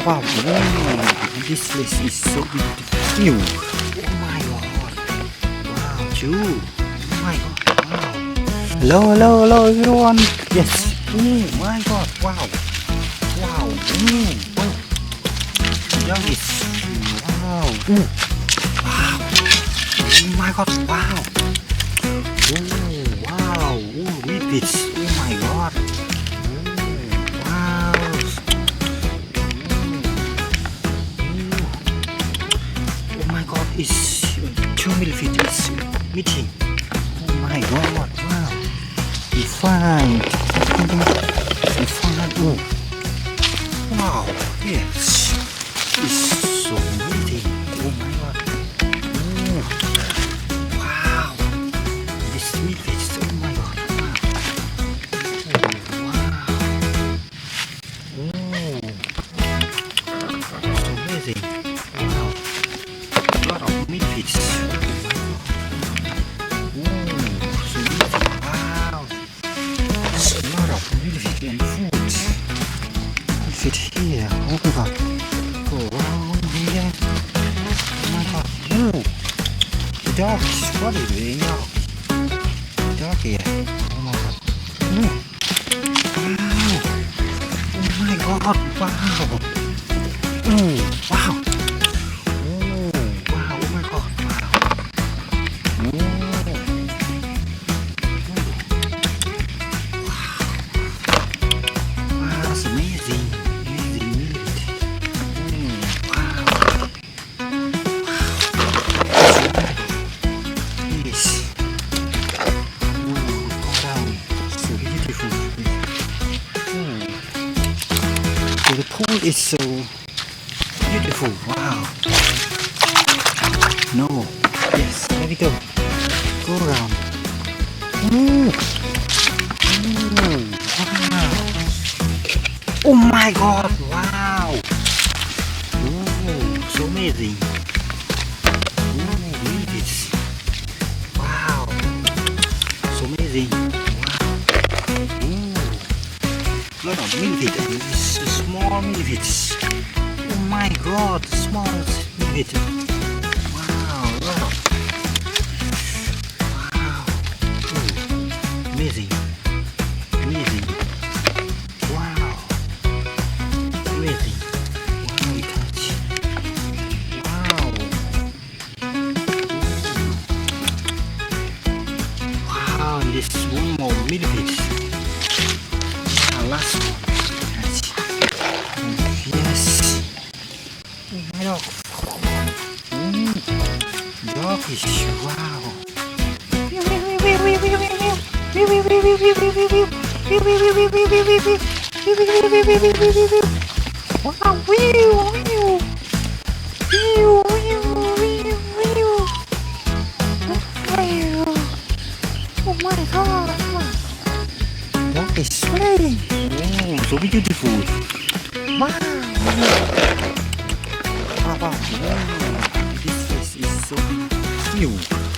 wow. This place is so beautiful. Oh my god. Wow, Chu. Oh my god. Wow. Hello everyone. Yes. Oh my god. Wow. Wow. Wow. Yes. Wow. Wow. Oh my god. Wow. Oh wow. Oh, Millipedes. Oh my god. It's 2 Millipedes meeting. Oh my god, wow. We find. Oh. Wow, yes. It's so amazing. Oh my god. Oh. Wow. This Millipedes, oh my god. Wow. Oh. So amazing. Wow. Lot of Millipedes. Wow. There's a lot of Millipedes and food. Millipedes here. Oh my god. Go around here. Oh my god. Oh. The dog is what is doing now? The dog here. Oh my god. Oh. Wow. Oh my god. Wow. Oh. Wow. The pool is so beautiful. Wow. No. Yes. There we go. Go around. Wow. Oh my god. Wow. Oh, so amazing. Oh, Millipedes. Wow. So amazing. Wow. Lot of Millipedes. Small Millipedes. Oh my god, small Millipedes. Wow, lot of. Wow. Oh, amazing. Amazing. Wow. Amazing. Wow, we touch. Wow. Wow, and this one more Millipedes. Last one. Yes. Oh my dog. Dogfish. Wow. Oh my god. Dog is sweating. Oh, so beautiful. Wow. Wow. This place is so beautiful.